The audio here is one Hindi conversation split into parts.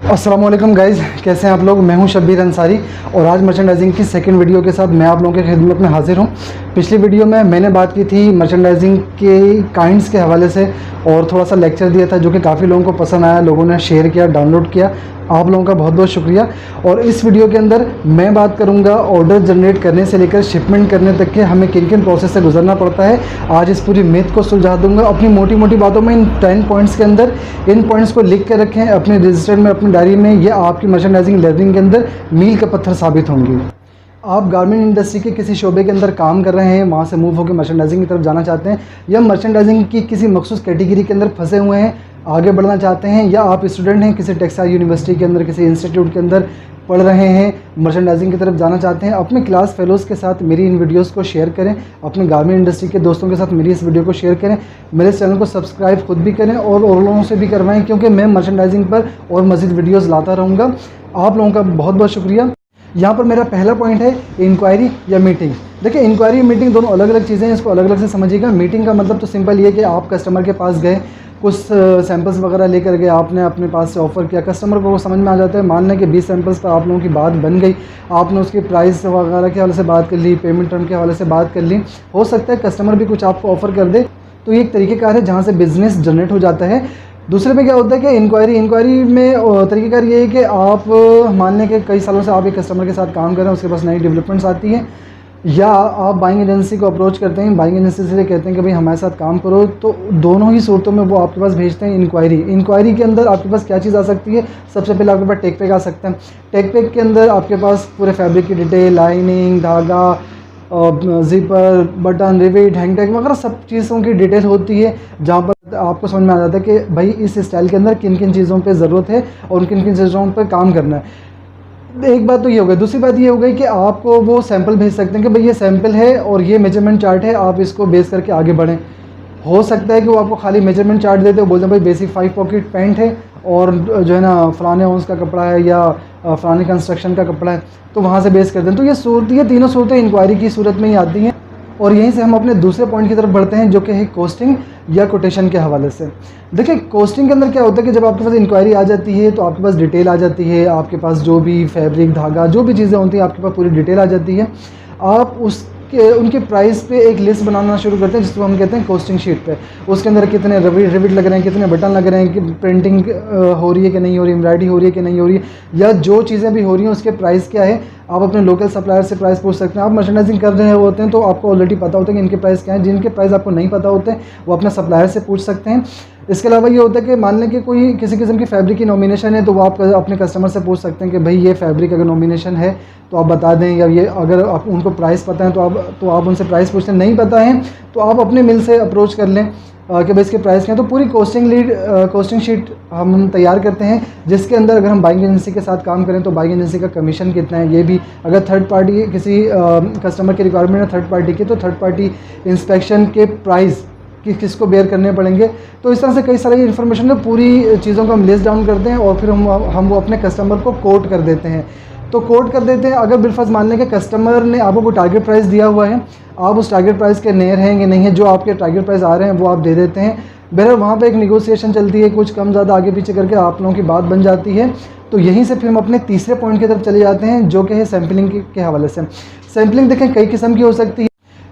अस्सलाम वालेकुम गाइज़, कैसे हैं आप लोग। मैं हूं शब्बीर अंसारी और आज मर्चेंडाइजिंग की सेकंड वीडियो के साथ मैं आप लोगों के खिदमत में हाजिर हूं। पिछली वीडियो में मैंने बात की थी मर्चेंडाइजिंग के काइंड्स के हवाले से और थोड़ा सा लेक्चर दिया था जो कि काफ़ी लोगों को पसंद आया, लोगों ने शेयर किया, डाउनलोड किया। आप लोगों का बहुत बहुत शुक्रिया। और इस वीडियो के अंदर मैं बात करूंगा ऑर्डर जनरेट करने से लेकर शिपमेंट करने तक के हमें किन किन प्रोसेस से गुजरना पड़ता है। आज इस पूरी मिथ को सुलझा दूंगा अपनी मोटी मोटी बातों में। इन 10 पॉइंट्स के अंदर इन पॉइंट्स को लिख के रखें अपने रजिस्टर में, अपनी डायरी में। ये आपकी मर्चेंडाइजिंग लर्निंग के अंदर मील का पत्थर साबित होंगी। आप गारमेंट इंडस्ट्री के किसी शोबे के अंदर काम कर रहे हैं, वहाँ से मूव होकर मर्चेंडाइजिंग की तरफ जाना चाहते हैं, या मर्चेंडाइजिंग की किसी मखसूस कैटेगरी के अंदर फंसे हुए हैं, आगे बढ़ना चाहते हैं, या आप स्टूडेंट हैं किसी टेक्सटाइल यूनिवर्सिटी के अंदर, किसी इंस्टीट्यूट के अंदर पढ़ रहे हैं, मर्चेंडाइजिंग की तरफ जाना चाहते हैं, अपने क्लास फेलोज़ के साथ मेरी इन वीडियोस को शेयर करें, अपने गारमेंट इंडस्ट्री के दोस्तों के साथ मेरी इस वीडियो को शेयर करें, मेरे चैनल को सब्सक्राइब खुद भी करें और लोगों से भी करवाएं, क्योंकि मैं मर्चेंडाइजिंग पर और मज़ीद वीडियोज़ लाता रहूँगा। आप लोगों का बहुत बहुत शुक्रिया। यहाँ पर मेरा पहला पॉइंट है इंक्वायरी या मीटिंग। देखिए, इंक्वायरी और मीटिंग दोनों अलग अलग चीज़ें हैं, इसको अलग अलग से समझिएगा। मीटिंग का मतलब तो सिंपल ये कि आप कस्टमर के पास गए, कुछ सैंपल्स वगैरह लेकर गए, आपने अपने पास से ऑफ़र किया, कस्टमर को वो समझ में आ जाता है। मान लें कि 20 सैंपल्स पर आप लोगों की बात बन गई, आपने उसकी प्राइस वगैरह के हवाले से बात कर ली, पेमेंट टर्म के हवाले से बात कर ली, हो सकता है कस्टमर भी कुछ आपको ऑफ़र कर दे। तो ये एक तरीक़ेकार है जहाँ से बिज़नेस जनरेट हो जाता है। दूसरे में क्या होता है कि इंक्वायरी में तरीक़ेकार ये है कि आप मान लें कि कई सालों से आप एक कस्टमर के साथ काम कर रहे हैं, उसके पास नई डेवलपमेंट्स आती हैं, या आप बाइंग एजेंसी को अप्रोच करते हैं, बाइंग एजेंसी से कहते हैं कि भाई हमारे साथ काम करो। तो दोनों ही सूरतों में वो आपके पास भेजते हैं इंक्वायरी के अंदर आपके पास क्या चीज़ आ सकती है। सबसे पहले आपके पास टेक पैक आ सकता है। टेक पैक के अंदर आपके पास पूरे फैब्रिक की डिटेल, लाइनिंग, धागा, zipper, button, rivet, hang tag वगैरह सब चीज़ों की डिटेल होती है, जहाँ पर आपको समझ में आ जाता है कि भाई इस स्टाइल के अंदर किन किन चीज़ों पे ज़रूरत है और किन किन चीज़ों पे काम करना है। एक बात तो ये हो गई। दूसरी बात ये हो गई कि आपको वो सैंपल भेज सकते हैं कि भाई ये सैंपल है और ये मेजरमेंट चार्ट है, आप इसको बेस करके आगे बढ़ें। हो सकता है कि वो आपको खाली मेजरमेंट चार्ट देते हो, बोलते हैं भाई बेसिक 5 पॉकेट पैंट है और जो है ना फलाने ओंस का कपड़ा है या फलाने कंस्ट्रक्शन का कपड़ा है, तो वहाँ से बेस कर दें। तो ये तीनों सूरतें इंक्वायरी की सूरत में ही आती हैं। और यहीं से हम अपने दूसरे पॉइंट की तरफ बढ़ते हैं, जो कि है कोस्टिंग या कोटेशन के हवाले से। देखिए, कोस्टिंग के अंदर क्या होता है कि जब आपके पास इंक्वायरी आ जाती है तो आपके पास डिटेल आ जाती है, आपके पास जो भी फैब्रिक, धागा, जो भी चीज़ें होती हैं आपके पास पूरी डिटेल आ जाती है। आप उनके प्राइस पे एक लिस्ट बनाना शुरू करते हैं, जिसको हम कहते हैं कोस्टिंग शीट पे। उसके अंदर कितने रिविट लग रहे हैं, कितने बटन लग रहे हैं, कि प्रिंटिंग हो रही है कि नहीं हो रही, एम्ब्रॉयडरी हो रही है कि नहीं हो रही है, या जो चीज़ें भी हो रही हैं उसके प्राइस क्या है। आप अपने लोकल सप्लायर से प्राइस पूछ सकते हैं। आप मर्चेंडाइजिंग कर रहे होते हैं तो आपको ऑलरेडी पता होता है कि इनके प्राइस क्या हैं। जिनके प्राइस आपको नहीं पता होते हैं वो अपने सप्लायर से पूछ सकते हैं। इसके अलावा ये होता है कि मान लें कि कोई किसी किस्म की फैब्रिक की नॉमिनेशन है, तो वो आप अपने कस्टमर से पूछ सकते हैं कि भाई ये फैब्रिक अगर नॉमिनेशन है तो आप बता दें, या ये अगर आप उनको प्राइस पता है तो आप उनसे प्राइस पूछते हैं। नहीं पता है तो आप अपने मिल से अप्रोच कर लें कि भाई इसके प्राइस क्या है। तो पूरी कोस्टिंग शीट हम तैयार करते हैं, जिसके अंदर अगर हम बाइंग एजेंसी के साथ काम करें तो बाइंग एजेंसी का कमीशन कितना है, ये भी। अगर थर्ड पार्टी किसी कस्टमर की रिक्वायरमेंट है थर्ड पार्टी की, तो थर्ड पार्टी इंस्पेक्शन के प्राइस किसको बेयर करने पड़ेंगे। तो इस तरह से कई सारी इन्फॉर्मेशन है, पूरी चीज़ों को हम लिस्ट डाउन करते हैं और फिर हम वो अपने कस्टमर को कोट कर देते हैं। तो कोट कर देते हैं, अगर बिलफर्ज मान लें कि कस्टमर ने आपको कोई टारगेट प्राइस दिया हुआ है, आप उस टारगेट प्राइस के नियर हैं कि नहीं है, जो आपके टारगेट प्राइस आ रहे हैं वो आप दे देते हैं। बहरहाल वहाँ पे एक निगोशिएशन चलती है, कुछ कम ज़्यादा आगे पीछे करके आप लोगों की बात बन जाती है। तो यहीं से फिर हम अपने तीसरे पॉइंट की तरफ चले जाते हैं, जो कि है सैम्पलिंग के हवाले से। सैम्पलिंग देखें कई किस्म की हो सकती है।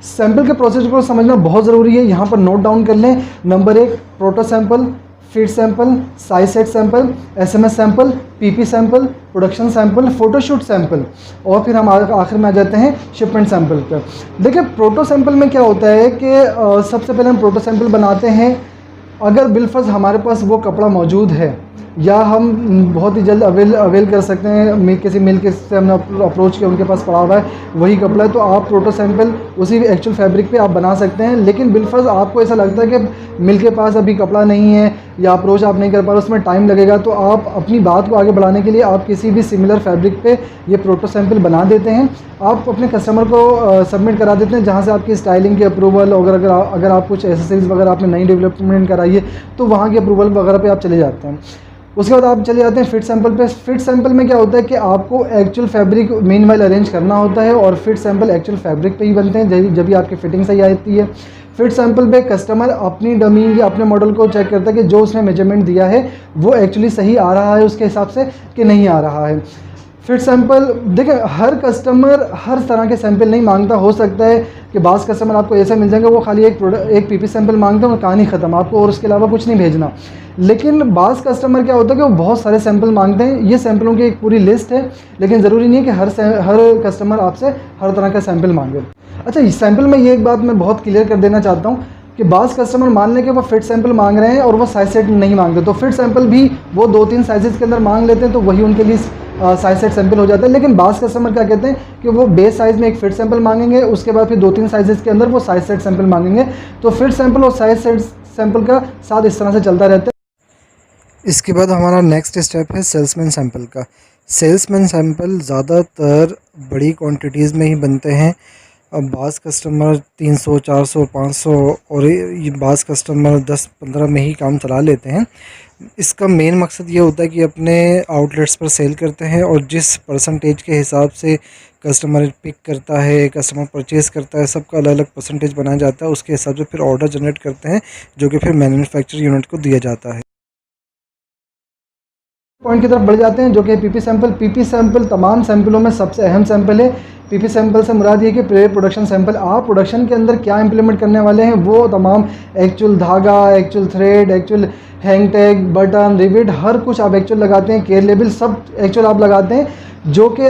सैंपल के प्रोसेस को समझना बहुत ज़रूरी है। यहाँ पर नोट डाउन कर लें। Number 1 proto sample, fit sample, size set sample, SMS sample, PP sample, production sample, photoshoot sample, और फिर हम आखिर में आ जाते हैं शिपमेंट सैंपल पर। देखिए, प्रोटो सैंपल में क्या होता है कि सबसे पहले हम प्रोटो सैंपल बनाते हैं। अगर बिलफर्ज हमारे पास वो कपड़ा मौजूद है या हम बहुत ही जल्द अवेल कर सकते हैं, किसी मिल के से हमने अप्रोच किया, उनके पास पड़ा हुआ है वही कपड़ा है, तो आप प्रोटो सैंपल उसी एक्चुअल फैब्रिक पे आप बना सकते हैं। लेकिन बिलफर्ज आपको ऐसा लगता है कि मिल के पास अभी कपड़ा नहीं है या अप्रोच आप नहीं कर पा रहे, उसमें टाइम लगेगा, तो आप अपनी बात को आगे बढ़ाने के लिए आप किसी भी सिमिलर फैब्रिक पे ये प्रोटो सैंपल बना देते हैं। आप अपने कस्टमर को सबमिट करा देते हैं, जहाँ से आपकी स्टाइलिंग की अप्रूवल, अगर आप कुछ एसेसरीज़ वगैरह आपने नई डेवलपमेंट कराई है तो वहाँ की अप्रूवल वगैरह पे आप चले जाते हैं। उसके बाद आप चले जाते हैं फिट सैंपल पे। फिट सैंपल में क्या होता है कि आपको एक्चुअल फैब्रिक मीनवाइल अरेंज करना होता है, और फिट सैंपल एक्चुअल फैब्रिक पे ही बनते हैं जब भी आपकी फिटिंग सही आती है। फिट सैंपल पे कस्टमर अपनी डमी या अपने मॉडल को चेक करता है कि जो उसने मेजरमेंट दिया है वो एक्चुअली सही आ रहा है उसके हिसाब से कि नहीं आ रहा है। फिट सैंपल देखिए, हर कस्टमर हर तरह के सैंपल नहीं मांगता। हो सकता है कि बाज़ कस्टमर आपको ऐसे मिल जाएंगे वो खाली एक पीपी सैंपल मांगते हैं और कहानी ख़त्म, आपको और उसके अलावा कुछ नहीं भेजना। लेकिन बाज़ कस्टमर क्या होता है कि वो बहुत सारे सैंपल मांगते हैं। ये सैंपलों की एक पूरी लिस्ट है, लेकिन ज़रूरी नहीं है कि हर कस्टमर आपसे हर तरह का सैंपल मांगे। अच्छा, इस सैंपल में ये एक बात मैं बहुत क्लियर कर देना चाहता हूँ कि बाज़ कस्टमर मान लें कि वो फिट सैंपल मांग रहे हैं और वो साइज सेट नहीं मांगते, तो फिट सैंपल भी वो 2-3 साइजेस के अंदर मांग लेते हैं, तो वही उनके लिए साइज सेट सैंपल हो जाता है। लेकिन बाज़ कस्टमर क्या कहते हैं कि वो बेस साइज़ में एक फिट सैंपल मांगेंगे, उसके बाद फिर 2-3 साइजेस के अंदर वो साइज सेट सैंपल मांगेंगे। तो फिट सैंपल और साइज सेट सैंपल का साथ इस तरह से चलता रहता है। इसके बाद हमारा नेक्स्ट स्टेप है सेल्समैन सैंपल का। सेल्समैन सैंपल ज़्यादातर बड़ी क्वांटिटीज़ में ही बनते हैं। अब बाज़ कस्टमर 300, 400, 500 और ये बाज़ कस्टमर 10-15 में ही काम चला लेते हैं। इसका मेन मकसद ये होता है कि अपने आउटलेट्स पर सेल करते हैं और जिस परसेंटेज के हिसाब से कस्टमर पिक करता है, कस्टमर परचेज़ करता है, सबका अलग अलग परसेंटेज बनाया जाता है। उसके हिसाब से फिर ऑर्डर जनरेट करते हैं जो कि फिर मैन्युफैक्चर यूनिट को दिया जाता है। पॉइंट की तरफ बढ़ जाते हैं जो कि पीपी सैंपल। पीपी सैंपल तमाम सैंपलों में सबसे अहम सैंपल है। पीपी सैंपल से मुराद ये कि प्री प्रोडक्शन सैंपल, आप प्रोडक्शन के अंदर क्या इंप्लीमेंट करने वाले हैं वो तमाम एक्चुअल धागा, actual thread, actual hang tag, button, rivet, हर कुछ आप एक्चुअल लगाते हैं। केयर लेबल सब एक्चुअल आप लगाते हैं जो कि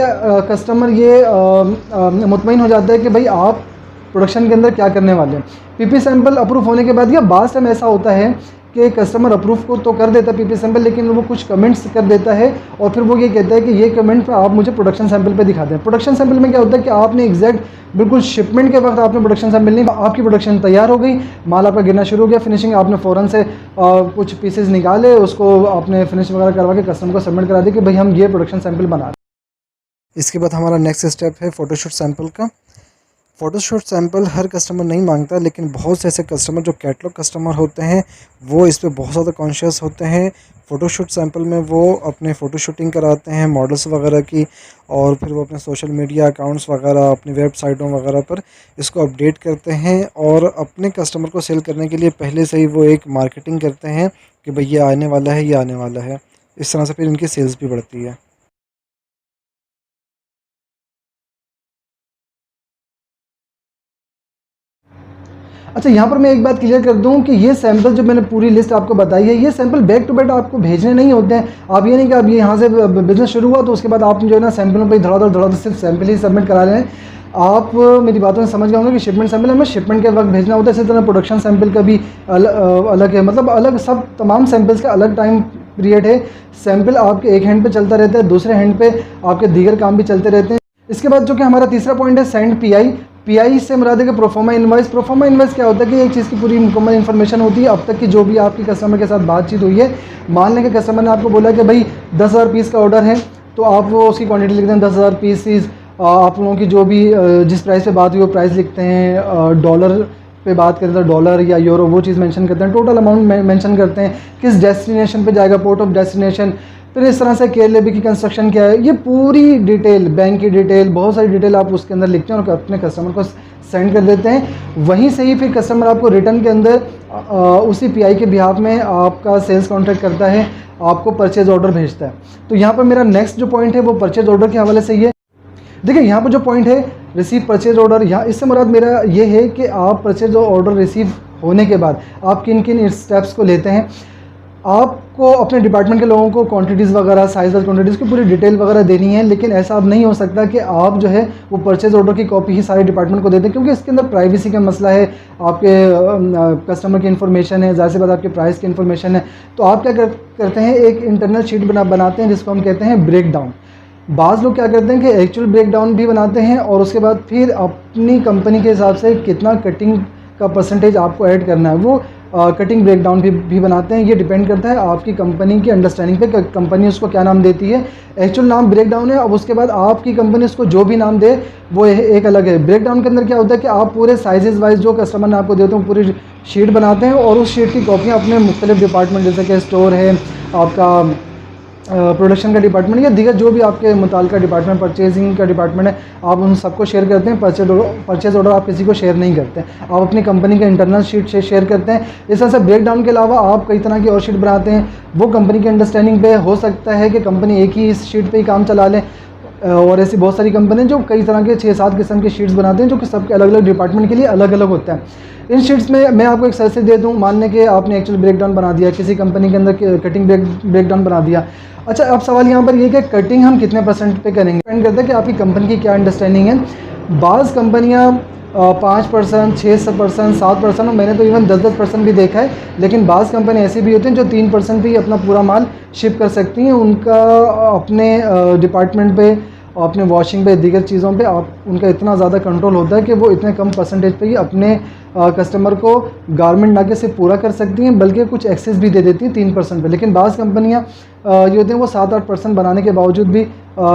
कस्टमर ये मुतमईन हो जाता है कि भाई आप प्रोडक्शन के अंदर क्या करने वाले हैं। पीपी सैंपल अप्रूव होने के बाद या बाज़ टाइम ऐसा होता है कि कस्टमर अप्रूव को तो कर देता है पीपी सैंपल, लेकिन वो कुछ कमेंट्स कर देता है और फिर वो ये कहता है कि ये कमेंट आप मुझे प्रोडक्शन सैंपल पे दिखा दें। प्रोडक्शन सैंपल में क्या होता है कि आपने एग्जैक्ट बिल्कुल शिपमेंट के वक्त आपने प्रोडक्शन सैंपल नहीं, आपकी प्रोडक्शन तैयार हो गई, माल आपका गिरना शुरू हो गया, फिनिशिंग आपने फ़ौरन से कुछ पीसेज निकाले, उसको आपने फिनिश वगैरह करवा के कस्टमर को सबमिट करा दी कि भाई हम ये प्रोडक्शन सैंपल बना रहे हैं। इसके बाद हमारा नेक्स्ट स्टेप है फ़ोटोशूट सैंपल का। फ़ोटोशूट सैंपल हर कस्टमर नहीं मांगता, लेकिन बहुत से ऐसे कस्टमर जो कैटलॉग कस्टमर होते हैं वो इस पे बहुत ज़्यादा कॉन्शियस होते हैं। फ़ोटोशूट सैंपल में वो अपने फ़ोटो शूटिंग कराते हैं मॉडल्स वगैरह की, और फिर वो अपने सोशल मीडिया अकाउंट्स वगैरह, अपनी वेबसाइटों वगैरह पर इसको अपडेट करते हैं और अपने कस्टमर को सेल करने के लिए पहले से ही वो एक मार्केटिंग करते हैं कि भाई ये आने वाला है, ये आने वाला है। इस तरह से फिर इनकी सेल्स भी बढ़ती है। अच्छा, यहाँ पर मैं एक बात क्लियर कर दूँ कि ये सैंपल जो मैंने पूरी लिस्ट आपको बताई है, ये सैंपल बैक टू बैक आपको भेजने नहीं होते हैं। आप ये नहीं कि आप ये यहाँ से बिजनेस शुरू हुआ तो उसके बाद आप जो है ना सैंपलों पर धड़ाधड़ सिर्फ सैंपल ही सबमिट करा रहे हैं। आप मेरी बातों में समझ गए होंगे कि शिपमेंट सैंपल हमें शिपमेंट के वक्त भेजना होता है। इसी तरह प्रोडक्शन सैंपल का भी अलग है, मतलब अलग, सब तमाम सैंपल्स का अलग टाइम पीरियड है। सैंपल आपके एक हैंड पे चलता रहता है, दूसरे हैंड पे आपके दीगर काम भी चलते रहते हैं। इसके बाद जो कि हमारा तीसरा पॉइंट है सेंड पीआई। पीआई से मुराद है कि प्रोफार्मा इनवॉइस। प्रोफार्मा इनवॉइस क्या होता है कि एक चीज़ की पूरी मुकम्मल इन्फॉर्मेशन होती है अब तक की जो भी आपकी कस्टमर के साथ बातचीत हुई है। मान लें कि कस्टमर ने आपको बोला कि भाई 10,000 पीस का ऑर्डर है, तो आप वो उसकी क्वांटिटी लिखते हैं 10,000 पीसीज। आप लोगों की जो भी जिस प्राइस पे बात हुई वो प्राइस लिखते हैं। डॉलर पे बात करें तो डॉलर या यूरो वो चीज़ मेंशन करते हैं, टोटल अमाउंट मेंशन करते हैं, किस डेस्टिनेशन पे जाएगा, पोर्ट ऑफ डेस्टिनेशन, फिर इस तरह से केयर लेबी की कंस्ट्रक्शन क्या है, ये पूरी डिटेल, बैंक की डिटेल, बहुत सारी डिटेल आप उसके अंदर लिखते हैं और अपने कस्टमर को सेंड कर देते हैं। वहीं से ही फिर कस्टमर आपको रिटर्न के अंदर उसी पीआई के बिहाफ में आपका सेल्स कॉन्ट्रैक्ट करता है, आपको परचेज ऑर्डर भेजता है। तो यहाँ पर मेरा नेक्स्ट जो पॉइंट है वो परचेज ऑर्डर के हवाले से ही है। देखिए, यहाँ पर जो पॉइंट है रिसीव परचेज ऑर्डर, यहाँ इससे मुराद मेरा ये है कि आप परचेज ऑर्डर रिसीव होने के बाद आप किन किन स्टेप्स को लेते हैं। आपको अपने डिपार्टमेंट के लोगों को क्वांटिटीज़ वगैरह, साइज वाइज क्वांटिटीज़ की पूरी डिटेल वगैरह देनी है, लेकिन ऐसा अब नहीं हो सकता कि आप जो है वो परचेज ऑर्डर की कॉपी ही सारे डिपार्टमेंट को देते हैं, क्योंकि इसके अंदर प्राइवेसी का मसला है, आपके कस्टमर की इन्फॉर्मेशन है, ज़ाहिर सी बात आपके प्राइस की इन्फॉर्मेशन है। तो आप क्या करते हैं, एक इंटरनल शीट बनाते हैं जिसको हम कहते हैं ब्रेक डाउन। बाज़ लोग क्या करते हैं कि एक्चुअल ब्रेक डाउन भी बनाते हैं और उसके बाद फिर अपनी कंपनी के हिसाब से कितना कटिंग का परसेंटेज आपको ऐड करना है वो कटिंग ब्रेक डाउन भी बनाते हैं। ये डिपेंड करता है आपकी कंपनी की अंडरस्टैंडिंग पे, कंपनी उसको क्या नाम देती है। एक्चुअल नाम ब्रेक डाउन है, अब उसके बाद आपकी कंपनी उसको जो भी नाम दे वो एक अलग है। ब्रेक डाउन के अंदर क्या होता है कि आप पूरे साइजेस वाइज जो कस्टमर ने आपको देते हैं पूरी शीट बनाते हैं और उस शीट की कॉपियाँ अपने मुख्तलिफ डिपार्टमेंट, जैसे कि स्टोर है, आपका प्रोडक्शन का डिपार्टमेंट या दीगर जो भी आपके मुताल्लिका डिपार्टमेंट, परचेजिंग का डिपार्टमेंट है, आप उन सबको शेयर करते हैं। परचेज ऑर्डर आप किसी को शेयर नहीं करते हैं, आप अपनी कंपनी के इंटरनल शीट से शेयर करते हैं। इस तरह से ब्रेक डाउन के अलावा आप कई तरह की और शीट बनाते हैं, वो कंपनी की अंडरस्टैंडिंग पे हो सकता है कि कंपनी एक ही इस शीट पर ही काम चला लें, और ऐसी बहुत सारी कंपनी जो कई तरह के 6-7 किस्म के शीट्स बनाते हैं जो कि सबके अलग अलग डिपार्टमेंट के लिए अलग अलग होता है। इन शीट्स में मैं आपको एक सर्च दे दूं, मान लें कि आपने एक्चुअल ब्रेकडाउन बना दिया, किसी कंपनी के अंदर कटिंग ब्रेकडाउन बना दिया। अच्छा, अब सवाल यहाँ पर ये कि कटिंग हम कितने % पे करेंगे, डिपेंड करता है कि आपकी कंपनी की क्या अंडरस्टैंडिंग है। बाज़ कंपनियाँ 5%, 6%, 7%, और मैंने तो इवन 10% भी देखा है। लेकिन बाज़ कंपनी ऐसी भी होती हैं जो 3% पे ही अपना पूरा माल शिप कर सकती हैं। उनका अपने डिपार्टमेंट पे, अपने वॉशिंग पे, दीगर चीज़ों पे आप उनका इतना ज़्यादा कंट्रोल होता है कि वो इतने कम % पे ही अपने कस्टमर को गारमेंट ना के सिर्फ पूरा कर सकती हैं बल्कि कुछ एक्सेस भी दे देती हैं 3% पे। लेकिन बाज़ कंपनियाँ ये होती हैं वो 7-8% बनाने के बावजूद भी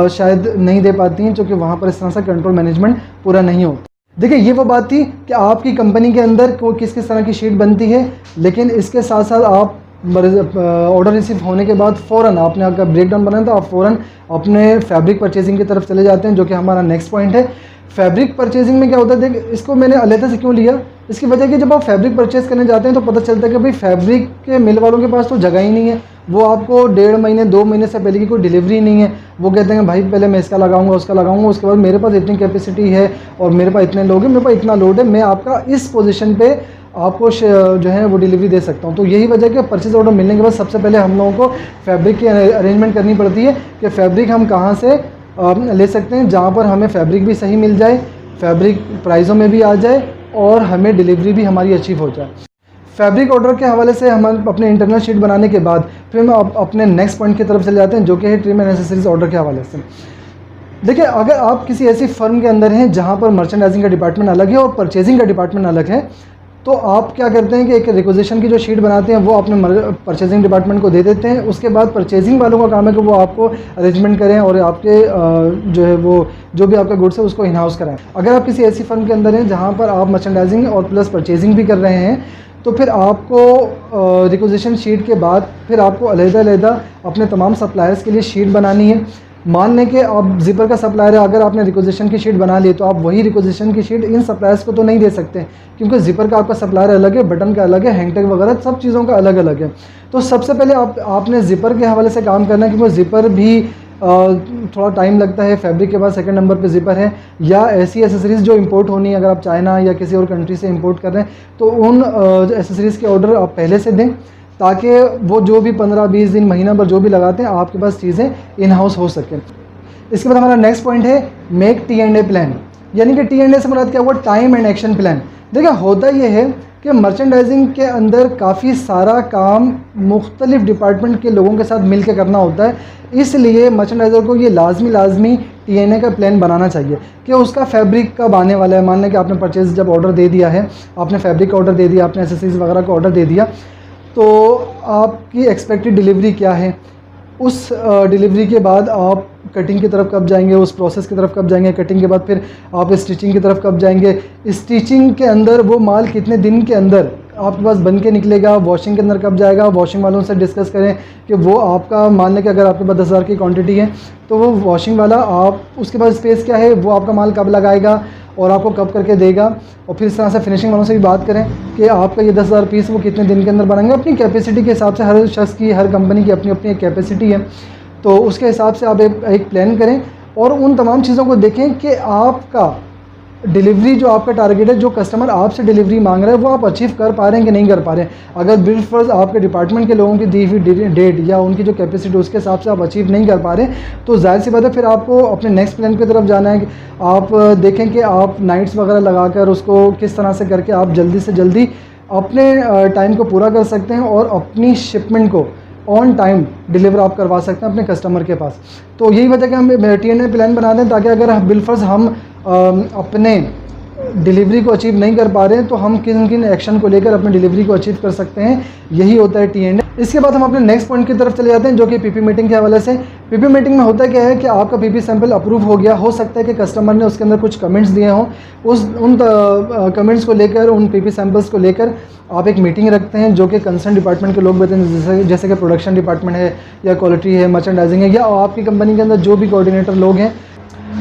शायद नहीं दे पाती हैं, क्योंकि वहाँ पर इस तरह से कंट्रोल मैनेजमेंट पूरा नहीं होता। देखिए, ये वो बात थी कि आपकी कंपनी के अंदर किस किस तरह की शीट बनती है, लेकिन इसके साथ साथ आप ऑर्डर रिसीव होने के बाद फ़ौरन आपने अगर ब्रेकडाउन बनाया तो आप फ़ौरन अपने फैब्रिक परचेजिंग की तरफ चले जाते हैं, जो कि हमारा नेक्स्ट पॉइंट है। फैब्रिक परचेजिंग में क्या होता है, देख इसको मैंने अलहदा से क्यों लिया, इसकी वजह कि जब आप फैब्रिक परचेज़ करने जाते हैं तो पता चलता है कि भाई फैब्रिक के मिल वालों के पास तो जगह ही नहीं है, वो आपको 1.5 महीने 2 महीने से पहले की कोई डिलीवरी नहीं है। वो कहते हैं भाई पहले मैं इसका लगाऊंगा, उसका लगाऊंगा, उसके बाद मेरे पास इतनी कैपेसिटी है और मेरे पास इतने लोग हैं, मेरे पास इतना लोड है, मैं आपका इस पोजीशन पे आपको जो है वो डिलीवरी दे सकता हूं। तो यही वजह कि परचेज ऑर्डर मिलने के बाद सबसे पहले हम लोगों को फैब्रिक की अरेंजमेंट करनी पड़ती है कि फैब्रिक हम कहाँ से ले सकते हैं, जहाँ पर हमें फैब्रिक भी सही मिल जाए, फैब्रिक प्राइसों में भी आ जाए और हमें डिलीवरी भी हमारी अचीव हो जाए। फैब्रिक ऑर्डर के हवाले से हम अपने इंटरनल शीट बनाने के बाद फिर हम अपने नेक्स्ट पॉइंट की तरफ चले जाते हैं, जो कि है ट्रिम एंड एक्सेसरीज ऑर्डर के हवाले से। देखिए, अगर आप किसी ऐसी फर्म के अंदर हैं जहाँ पर मर्चेंडाइजिंग का डिपार्टमेंट अलग है और परचेजिंग का डिपार्टमेंट अलग है, तो आप क्या करते हैं कि एक रिक्वेजिशन की जो शीट बनाते हैं वो अपने परचेजिंग डिपार्टमेंट को दे देते हैं। उसके बाद परचेजिंग वालों का काम है कि वो आपको अरेंजमेंट करें और आपके जो है वो जो भी आपका गुड्स है उसको इन हाउस कराएं। अगर आप किसी ऐसी फर्म के अंदर हैं जहाँ पर आप मर्चेंडाइजिंग और प्लस परचेजिंग भी कर रहे हैं, तो फिर आपको रिक्वेजिशन शीट के बाद फिर आपको अलग-अलग अपने तमाम सप्लायर्स के लिए शीट बनानी है। मान लें कि आप ज़िपर का सप्लायर है, अगर आपने रिक्वेजिशन की शीट बना ली तो आप वही रिक्वेजिशन की शीट इन सप्लायर्स को तो नहीं दे सकते, क्योंकि ज़िपर का आपका सप्लायर अलग है, बटन का अलग है, हैंगटैग वगैरह सब चीज़ों का अलग अलग है। तो सबसे पहले आपने ज़िपर के हवाले से काम करना है, क्योंकि ज़िपर भी थोड़ा टाइम लगता है। फैब्रिक के बाद सेकंड नंबर पे ज़िपर है, या ऐसी एसेसरीज़ जो इंपोर्ट होनी है, अगर आप चाइना या किसी और कंट्री से इंपोर्ट कर रहे हैं तो उन एसेसरीज़ के ऑर्डर आप पहले से दें, ताकि वो जो भी 15-20 दिन, महीना भर जो भी लगाते हैं आपके पास चीज़ें इन हाउस हो सकें। इसके बाद हमारा नेक्स्ट पॉइंट है मेक T&A प्लान, यानी कि T&A से मुराद क्या हुआ, टाइम एंड एक्शन प्लान। देखिए, होता ये है कि मर्चेंडाइजिंग के अंदर काफ़ी सारा काम मुख्तलिफ डिपार्टमेंट के लोगों के साथ मिल के करना होता है, इसलिए मर्चेंडाइज़र को ये लाजमी T&A का प्लान बनाना चाहिए कि उसका फैब्रिक कब आने वाला है। मान लें कि आपने परचेज जब ऑर्डर दे दिया है, आपने फैब्रिक का ऑर्डर दे दिया, आपने एसेसरीज वगैरह का ऑर्डर दे दिया, तो आपकी एक्सपेक्टेड डिलीवरी क्या है, उस डिलीवरी के बाद आप कटिंग की तरफ कब जाएंगे, उस प्रोसेस की तरफ कब जाएंगे, कटिंग के बाद फिर आप स्टिचिंग की तरफ कब जाएंगे, स्टिचिंग के अंदर वो माल कितने दिन के अंदर आपके पास बन के निकलेगा, वॉशिंग के अंदर कब जाएगा। वॉशिंग वालों से डिस्कस करें कि वो आपका, मान लें कि अगर आपके पास 10,000 की क्वांटिटी है तो वो वॉशिंग वाला आप उसके पास स्पेस क्या है, वो आपका माल कब लगाएगा और आपको कब करके देगा। और फिर इस तरह से फिनिशिंग वालों से भी बात करें कि आपका ये 10,000 पीस वो कितने दिन के अंदर बनाएंगे। अपनी कैपेसिटी के हिसाब से, हर शख्स की, हर कंपनी की अपनी अपनी एक कैपेसिटी है, तो उसके हिसाब से आप एक प्लान करें और उन तमाम चीज़ों को देखें कि आपका डिलीवरी जो आपका टारगेट है, जो कस्टमर आपसे डिलीवरी मांग रहा है, वो आप अचीव कर पा रहे हैं कि नहीं कर पा रहे हैं। अगर बिलफर्ज आपके डिपार्टमेंट के लोगों की दी हुई डेट या उनकी जो कैपेसिटी उसके हिसाब से आप अचीव नहीं कर पा रहे, तो जाहिर सी बात है फिर आपको अपने नेक्स्ट प्लान की तरफ जाना है। आप देखें कि आप नाइट्स वगैरह लगाकर उसको किस तरह से करके आप जल्दी से जल्दी अपने टाइम को पूरा कर सकते हैं और अपनी शिपमेंट को ऑन टाइम डिलीवर आप करवा सकते हैं अपने कस्टमर के पास। तो यही वजह कि हम T&A प्लान बना दें, ताकि अगर बिलफर्ज हम अपने डिलीवरी को अचीव नहीं कर पा रहे हैं तो हम किन किन एक्शन को लेकर अपनी डिलीवरी को अचीव कर सकते हैं, यही होता है T&A। इसके बाद हम अपने नेक्स्ट पॉइंट की तरफ चले जाते हैं, जो कि पीपी मीटिंग के हवाले से। पीपी मीटिंग में होता क्या है कि आपका पीपी सैंपल अप्रूव हो गया, हो सकता है कि कस्टमर ने उसके अंदर कुछ कमेंट्स दिए हों, उन कमेंट्स को लेकर, उन पीपी सैंपल्स को लेकर आप एक मीटिंग रखते हैं, जो कि कंसर्न डिपार्टमेंट के लोग बैठते हैं, जैसे कि प्रोडक्शन डिपार्टमेंट है या क्वालिटी है, मर्चेंडाइजिंग है, या आपकी कंपनी के अंदर जो भी कोऑर्डिनेटर लोग हैं,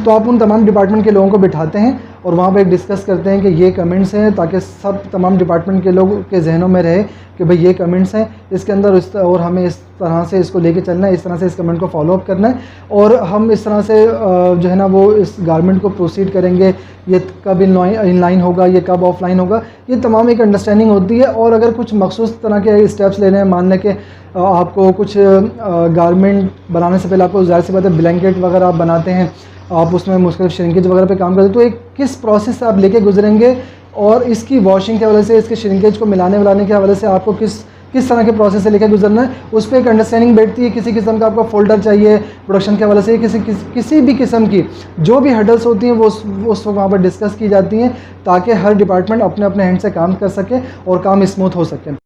तो आप उन तमाम डिपार्टमेंट के लोगों को बिठाते हैं और वहाँ पर एक डिस्कस करते हैं कि ये कमेंट्स हैं, ताकि सब तमाम डिपार्टमेंट के लोगों के जहनों में रहे कि भाई ये कमेंट्स हैं, इसके अंदर और हमें इस तरह से इसको लेके चलना है, इस तरह से इस कमेंट को फॉलो अप करना है, और हम इस तरह से जो है ना वो इस गारमेंट को प्रोसीड करेंगे, ये कब इनलाइन होगा, ये कब ऑफलाइन होगा, ये तमाम एक अंडरस्टैंडिंग होती है। और अगर कुछ मखसूस तरह के स्टेप्स लेने हैं, मान लें कि आपको कुछ गारमेंट बनाने से पहले आपको ज़ाहिर सी बात है ब्लैंकेट वगैरह आप बनाते हैं, आप उसमें मुख्तलिफ श्रिंकेज वगैरह पे काम करते हैं, तो एक किस प्रोसेस से आप लेके गुजरेंगे और इसकी वॉशिंग के हवाले से, इसके श्रिंकेज को मिलाने के हवाले से आपको किस तरह के प्रोसेस से लेकर गुजरना है, उस पर एक अंडरस्टैंडिंग बैठती है। किसी किस्म का आपका फोल्डर चाहिए प्रोडक्शन के हवाले से, किसी भी किस्म की जो भी हर्डल्स होती हैं वो उस वहाँ पर डिस्कस की जाती हैं, ताकि हर डिपार्टमेंट अपने अपने हैंड से काम कर सके और काम स्मूथ हो सके।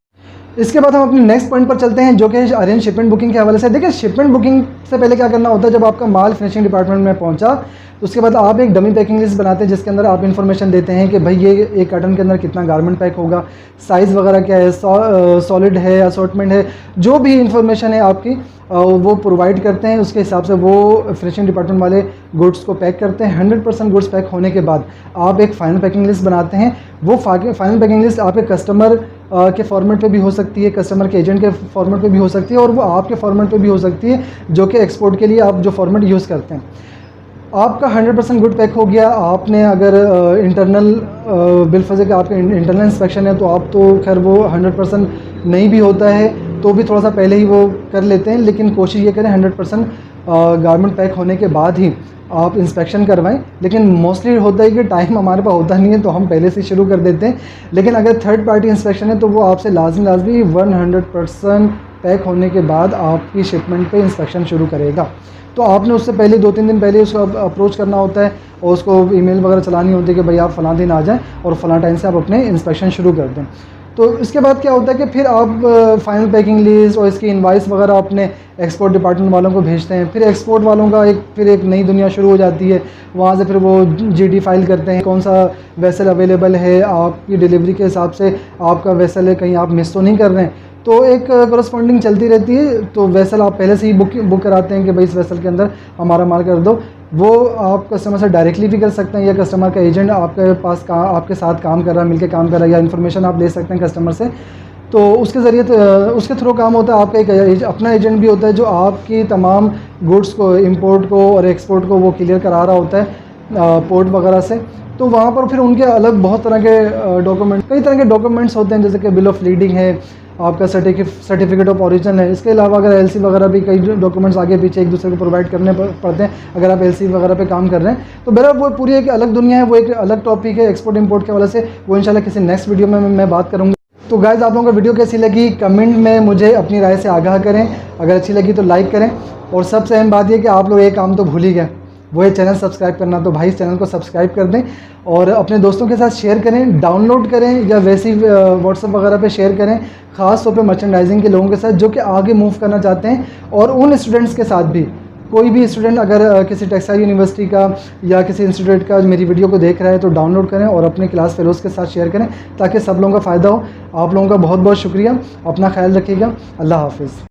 इसके बाद हम अपने नेक्स्ट पॉइंट पर चलते हैं, जो कि अरेंज शिपमेंट बुकिंग के हवाले से। देखिए, शिपमेंट बुकिंग से पहले क्या करना होता है, जब आपका माल फिनिशिंग डिपार्टमेंट में पहुंचा तो उसके बाद आप एक डमी पैकिंग लिस्ट बनाते हैं, जिसके अंदर आप इन्फॉर्मेशन देते हैं कि भाई ये एक कार्टन के अंदर कितना गारमेंट पैक होगा, साइज़ वगैरह क्या है, सॉलिड है, असॉर्टमेंट है, जो भी इंफॉर्मेशन है आपकी वो प्रोवाइड करते हैं। उसके हिसाब से वो फिनिशिंग डिपार्टमेंट वाले गुड्स को पैक करते हैं। 100% गुड्स पैक होने के बाद आप एक फ़ाइनल पैकिंग लिस्ट बनाते हैं। वो फाइनल पैकिंग लिस्ट आपके कस्टमर के फॉर्मेट पे भी हो सकती है, कस्टमर के एजेंट के फॉर्मेट पे भी हो सकती है, और वो आपके फॉर्मेट पे भी हो सकती है, जो कि एक्सपोर्ट के लिए आप जो फॉर्मेट यूज़ करते हैं। आपका 100% गुड पैक हो गया। आपने अगर इंटरनल बिलफज़े का आपका इंटरनल इंस्पेक्शन है तो आप तो खैर वो 100% नहीं भी होता है तो भी थोड़ा सा पहले ही वो कर लेते हैं, लेकिन कोशिश ये करें 100% गारमेंट पैक होने के बाद ही आप इंस्पेक्शन करवाएं। लेकिन मोस्टली होता है कि टाइम हमारे पास होता नहीं है तो हम पहले से शुरू कर देते हैं, लेकिन अगर थर्ड पार्टी इंस्पेक्शन है तो वो आपसे लाजमी 100% पैक होने के बाद आपकी शिपमेंट पे इंस्पेक्शन शुरू करेगा। तो आपने उससे पहले 2-3 दिन पहले उसको अप्रोच करना होता है और उसको ईमेल वगैरह चलानी होती है कि भाई आप फ़लाँ दिन आ जाएं और फ़लाँ टाइम से आप अपने इंस्पेक्शन शुरू कर दें। तो इसके बाद क्या होता है कि फिर आप फाइनल पैकिंग लिस्ट और इसकी इनवाइस वगैरह अपने एक्सपोर्ट डिपार्टमेंट वालों को भेजते हैं। फिर एक्सपोर्ट वालों का एक नई दुनिया शुरू हो जाती है। वहाँ से फिर वो GD फाइल करते हैं, कौन सा वेसल अवेलेबल है, आपकी डिलीवरी के हिसाब से आपका वेसल है, कहीं आप मिस तो नहीं कर रहे हैं। तो एक करस्पॉन्डिंग चलती रहती है। तो वेसल आप पहले से ही बुक कराते हैं कि भाई इस वेसल के अंदर हमारा माल कर दो। वो आप कस्टमर से डायरेक्टली भी कर सकते हैं या कस्टमर का एजेंट आपके पास आपके साथ काम कर रहा है, मिलकर काम कर रहा है, या इन्फॉर्मेशन आप ले सकते हैं कस्टमर से। तो उसके ज़रिए उसके थ्रू काम होता है। आपका एक अपना एजेंट भी होता है जो आपकी तमाम गुड्स को, इंपोर्ट को और एक्सपोर्ट को वो क्लियर करा रहा होता है पोर्ट वगैरह से। तो वहाँ पर फिर उनके अलग बहुत तरह के कई तरह के डॉक्यूमेंट्स होते हैं, जैसे कि बिल ऑफ लीडिंग है, आपका सर्टिफिकेट ऑफ ओरिजिन है। इसके अलावा अगर LC वगैरह भी कई डॉक्यूमेंट्स आगे पीछे एक दूसरे को प्रोवाइड करने पड़ते हैं अगर आप LC वगैरह पे काम कर रहे हैं। तो बहरहाल वो पूरी एक अलग दुनिया है, वो एक अलग टॉपिक है एक्सपोर्ट इंपोर्ट के हवाले से। वो इंशाल्लाह किसी नेक्स्ट वीडियो में मैं बात करूँगा। तो गाइज़, आप लोगों को वीडियो कैसी लगी कमेंट में मुझे अपनी राय से आगाह करें। अगर अच्छी लगी तो लाइक करें, और सबसे अहम बात यह कि आप लोग एक काम तो भूल ही गए, वो है चैनल सब्सक्राइब करना। तो भाई इस चैनल को सब्सक्राइब कर दें और अपने दोस्तों के साथ शेयर करें, डाउनलोड करें या वैसे ही व्हाट्सएप वगैरह पे शेयर करें, ख़ास तौर पे मर्चेंडाइजिंग के लोगों के साथ जो कि आगे मूव करना चाहते हैं। और उन स्टूडेंट्स के साथ भी, कोई भी स्टूडेंट अगर किसी टेक्सटाइल यूनिवर्सिटी का या किसी इंस्टीट्यूट का मेरी वीडियो को देख रहा है तो डाउनलोड करें और अपने क्लास फेलोज़ के साथ शेयर करें, ताकि सब लोगों का फ़ायदा हो। आप लोगों का बहुत बहुत शुक्रिया। अपना ख्याल रखिएगा। अल्लाह हाफिज़।